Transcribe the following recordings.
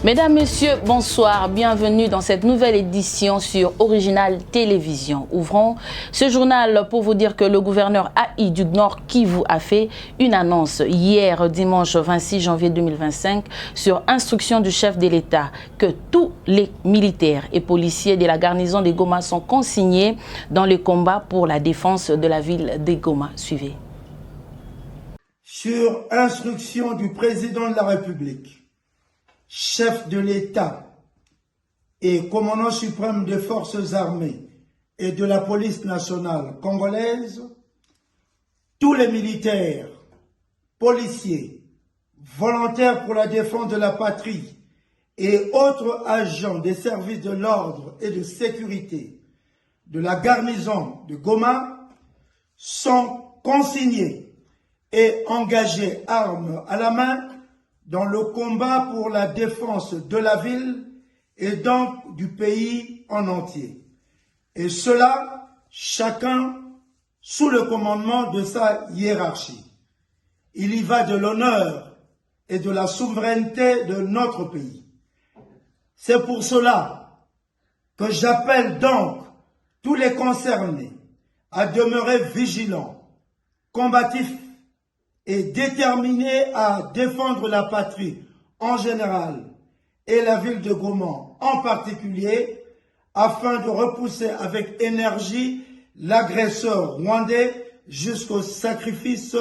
Mesdames, Messieurs, bonsoir. Bienvenue dans cette nouvelle édition sur Original Télévision. Ouvrons ce journal pour vous dire que le gouverneur AI du Nord Kivu a fait une annonce hier, dimanche 26 janvier 2025, sur instruction du chef de l'État que tous les militaires et policiers de la garnison de Goma sont consignés dans le combat pour la défense de la ville de Goma. Suivez. Sur instruction du président de la République, chef de l'État et commandant suprême des forces armées et de la police nationale congolaise, tous les militaires, policiers, volontaires pour la défense de la patrie et autres agents des services de l'ordre et de sécurité de la garnison de Goma sont consignés et engagés armes à la main dans le combat pour la défense de la ville et donc du pays en entier. Et cela, chacun sous le commandement de sa hiérarchie. Il y va de l'honneur et de la souveraineté de notre pays. C'est pour cela que j'appelle donc tous les concernés à demeurer vigilants, combatifs, et déterminé à défendre la patrie en général et la ville de Goma en particulier, afin de repousser avec énergie l'agresseur rwandais jusqu'au sacrifice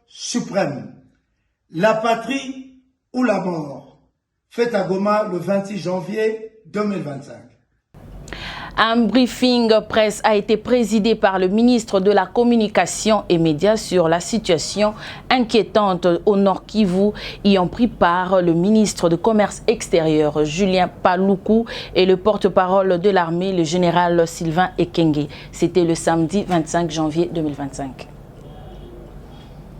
suprême. La patrie ou la mort, fête à Goma le 26 janvier 2025. Un briefing presse a été présidé par le ministre de la Communication et Médias sur la situation inquiétante au Nord Kivu. Y ont pris part le ministre de Commerce extérieur, Julien Paluku, et le porte-parole de l'armée, le général Sylvain Ekenge. C'était le samedi 25 janvier 2025.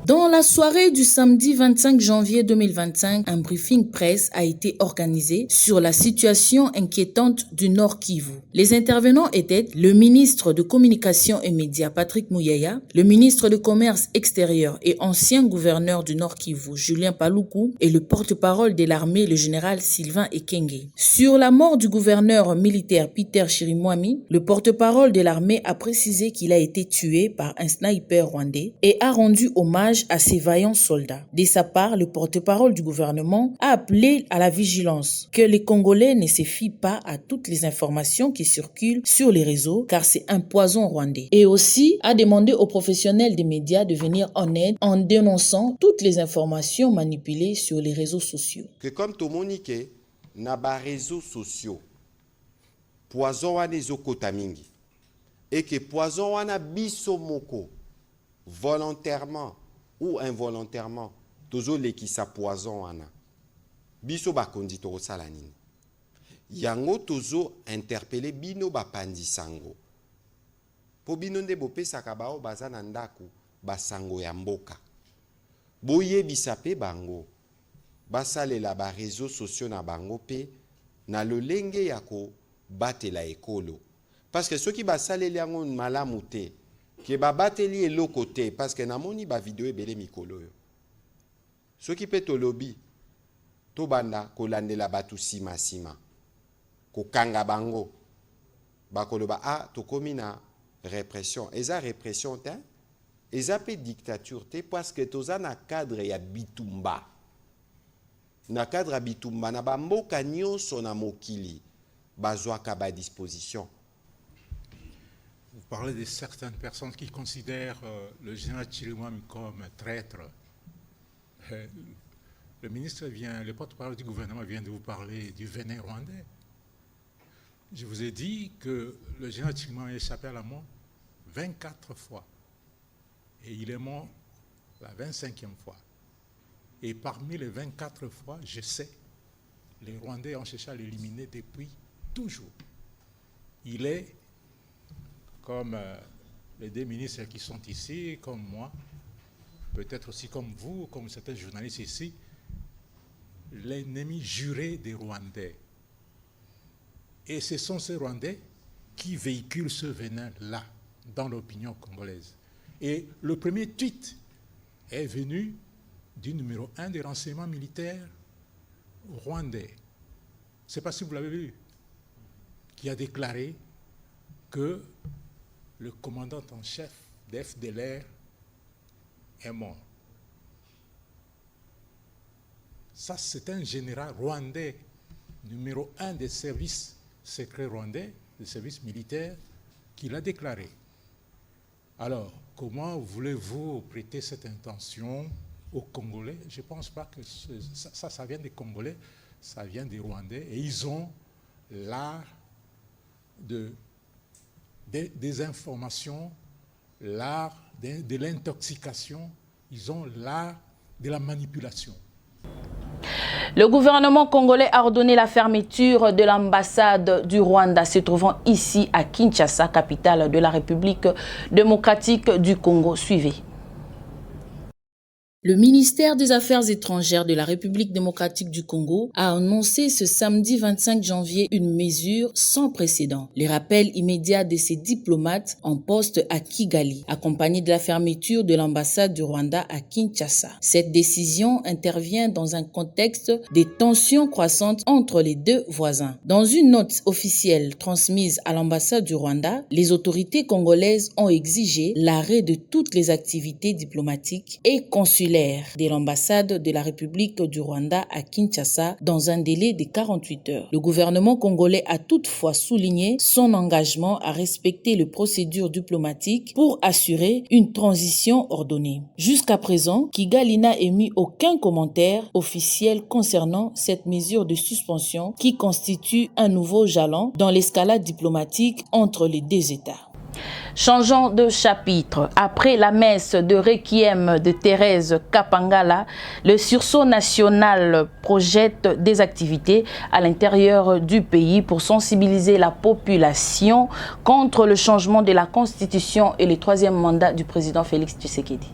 Dans la soirée du samedi 25 janvier 2025, un briefing presse a été organisé sur la situation inquiétante du Nord Kivu. Les intervenants étaient le ministre de Communication et Médias Patrick Muyaya, le ministre de Commerce extérieur et ancien gouverneur du Nord Kivu Julien Paluku et le porte-parole de l'armée le général Sylvain Ekenge. Sur la mort du gouverneur militaire Peter Chirimwami, le porte-parole de l'armée a précisé qu'il a été tué par un sniper rwandais et a rendu hommage à ces vaillants soldats. De sa part, le porte-parole du gouvernement a appelé à la vigilance, que les Congolais ne se fient pas à toutes les informations qui circulent sur les réseaux, car c'est un poison rwandais. Et aussi a demandé aux professionnels des médias de venir en aide en dénonçant toutes les informations manipulées sur les réseaux sociaux. Que comme tout le monde n'a pas réseaux sociaux, poison wana ezokota mingi, et que poison wana biso moko volontairement ou involontairement, tozo leki sa poison wana. Biso ba kondi to sala nini. Yango tozo interpeller bino ba pandi sango. Po bino nde bopesaka bao baza na ndaku ba sango ya mboka. Boye bisape bango. Basalela ba réseaux sociaux na bango pe na lolenge yako batela ekolo. Parce que ceux qui basaleli yango malamu te, que babateli eloko te parce que namoni ba vidéo ebele mikolo yo. Ce qui peut to lobby to banda kolandela batu sima ko kanga bango bakoloba to komina répression eza répression te eza pe dictature te parce que toza na cadre ya bitumba na cadre ya bitumba na bamboka nyonso na mokili bazwaka ba disposition. Vous parlez de certaines personnes qui considèrent le général Chirimwami comme traître. Le ministre le porte-parole du gouvernement vient de vous parler du venin rwandais. Je vous ai dit que le général Chirimwami a échappé à la mort 24 fois. Et il est mort la 25e fois. Et parmi les 24 fois, je sais, les Rwandais ont cherché à l'éliminer depuis toujours. Il est comme les deux ministres qui sont ici, comme moi, peut-être aussi comme vous, comme certains journalistes ici, l'ennemi juré des Rwandais. Et ce sont ces Rwandais qui véhiculent ce venin-là dans l'opinion congolaise. Et le premier tweet est venu du numéro 1 des renseignements militaires rwandais. je ne sais pas si vous l'avez vu, qui a déclaré que le commandant en chef d'FDLR est mort. Ça, c'est un général rwandais, numéro 1 des services secrets rwandais, des services militaires, qui l'a déclaré. Alors, comment voulez-vous prêter cette intention aux Congolais? Je ne pense pas que ça vient des Congolais, ça vient des Rwandais, et ils ont l'art des informations, l'art de l'intoxication, ils ont l'art de la manipulation. Le gouvernement congolais a ordonné la fermeture de l'ambassade du Rwanda se trouvant ici à Kinshasa, capitale de la République démocratique du Congo. Suivez. Le ministère des Affaires étrangères de la République démocratique du Congo a annoncé ce samedi 25 janvier une mesure sans précédent. Les rappels immédiats de ses diplomates en poste à Kigali, accompagnés de la fermeture de l'ambassade du Rwanda à Kinshasa. Cette décision intervient dans un contexte de tensions croissantes entre les deux voisins. Dans une note officielle transmise à l'ambassade du Rwanda, les autorités congolaises ont exigé l'arrêt de toutes les activités diplomatiques et consulaires de l'ambassade de la République du Rwanda à Kinshasa dans un délai de 48 heures. Le gouvernement congolais a toutefois souligné son engagement à respecter les procédures diplomatiques pour assurer une transition ordonnée. Jusqu'à présent, Kigali n'a émis aucun commentaire officiel concernant cette mesure de suspension qui constitue un nouveau jalon dans l'escalade diplomatique entre les deux États. Changeons de chapitre. Après la messe de Requiem de Thérèse Kapangala, le sursaut national projette des activités à l'intérieur du pays pour sensibiliser la population contre le changement de la Constitution et le troisième mandat du président Félix Tshisekedi.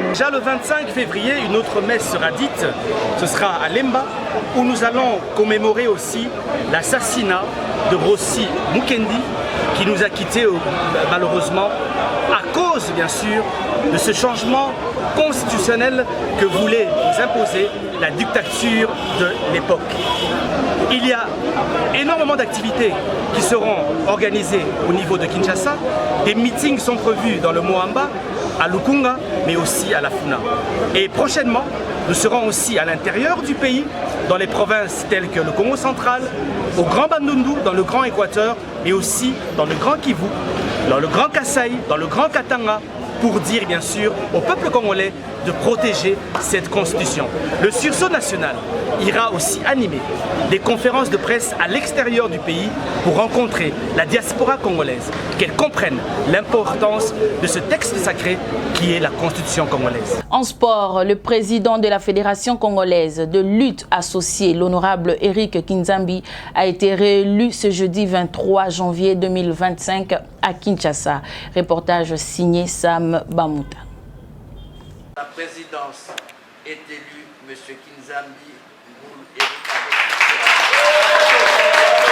Déjà le 25 février, une autre messe sera dite, ce sera à Lemba, où nous allons commémorer aussi l'assassinat de Rossi Mukendi, qui nous a quittés malheureusement à cause bien sûr de ce changement constitutionnel que voulait nous imposer la dictature de l'époque. Il y a énormément d'activités qui seront organisées au niveau de Kinshasa. Des meetings sont prévus dans le Moamba, à Lukunga, mais aussi à la Funa. Et prochainement, nous serons aussi à l'intérieur du pays, dans les provinces telles que le Congo central, au Grand Bandundu, dans le Grand Équateur, mais aussi dans le Grand Kivu, dans le Grand Kasaï, dans le Grand Katanga, pour dire bien sûr au peuple congolais de protéger cette constitution. Le sursaut national ira aussi animer des conférences de presse à l'extérieur du pays pour rencontrer la diaspora congolaise, qu'elle comprenne l'importance de ce texte sacré qui est la constitution congolaise. En sport, le président de la Fédération congolaise de lutte associée, l'honorable Eric Kinzambi, a été réélu ce jeudi 23 janvier 2025 à Kinshasa. Reportage signé Sam Bamouta. La présidence est élue, M. Kinzambi Ngoul.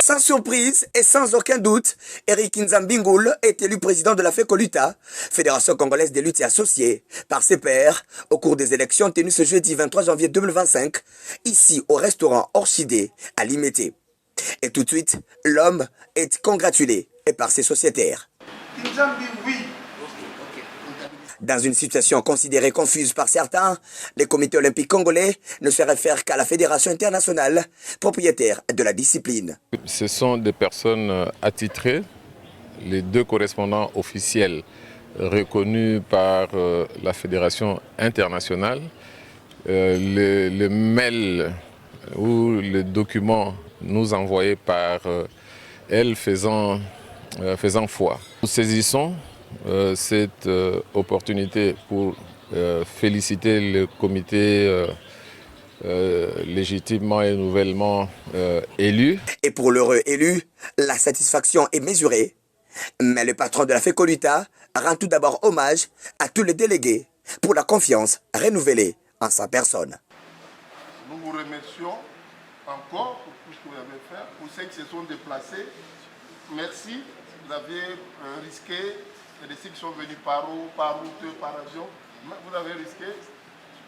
Sans surprise et sans aucun doute, Eric Kinzambi Ngoul est élu président de la FECOLUTA, Fédération congolaise des luttes et associées, par ses pairs au cours des élections tenues ce jeudi 23 janvier 2025, ici au restaurant Orchidée à Limete. Et tout de suite, l'homme est congratulé et par ses sociétaires. Kinzambi, oui. Dans une situation considérée confuse par certains, les comités olympiques congolais ne se réfèrent qu'à la Fédération internationale, propriétaire de la discipline. Ce sont des personnes attitrées, les deux correspondants officiels reconnus par la Fédération internationale. Le mail ou le document nous envoyé par elle faisant foi. Nous saisissons cette opportunité pour féliciter le comité légitimement et nouvellement élu. Et pour l'heureux élu, la satisfaction est mesurée. Mais le patron de la FECOLUTA rend tout d'abord hommage à tous les délégués pour la confiance renouvelée en sa personne. Mungu vous remercions encore pour tout ce que vous avez fait. Pour ceux qui se sont déplacés, merci. Vous avez risqué, il y a des qui sont venus par eau, par route, par avion. Vous avez risqué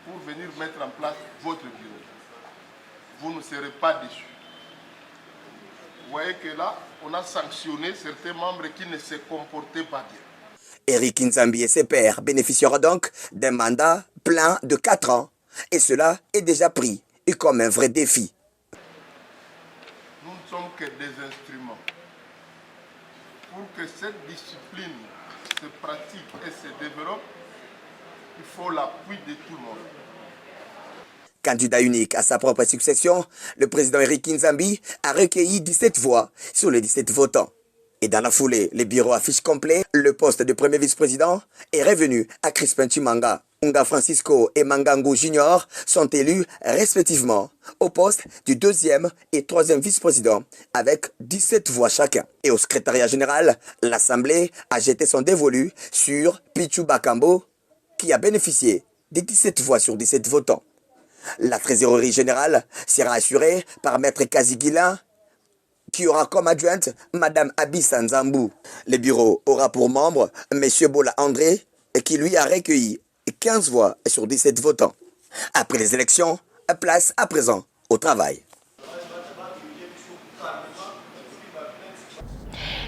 pour venir mettre en place votre bureau. Vous ne serez pas déçus. Vous voyez que là, on a sanctionné certains membres qui ne se comportaient pas bien. Eric Nzambi et ses pairs bénéficiera donc d'un mandat plein de 4 ans. Et cela est déjà pris comme un vrai défi. Nous ne sommes que des instruments. Pour que cette discipline se pratique et se développe, il faut l'appui de tout le monde. Candidat unique à sa propre succession, le président Eric Nzambi a recueilli 17 voix sur les 17 votants. Et dans la foulée, les bureaux affichent complet, le poste de premier vice-président est revenu à Crispin Chimanga. Unga Francisco et Mangangu Junior sont élus respectivement au poste du 2e et 3e vice-président avec 17 voix chacun. Et au secrétariat général, l'Assemblée a jeté son dévolu sur Pichu Bakambo qui a bénéficié des 17 voix sur 17 votants. La trésorerie générale sera assurée par Maître Kazigila qui aura comme adjointe Madame Abissa Nzambou. Le bureau aura pour membre M. Bola André qui lui a recueilli 15 voix sur 17 votants. Après les élections, place à présent au travail.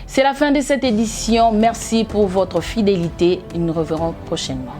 C'est la fin de cette édition. Merci pour votre fidélité. Nous nous reverrons prochainement.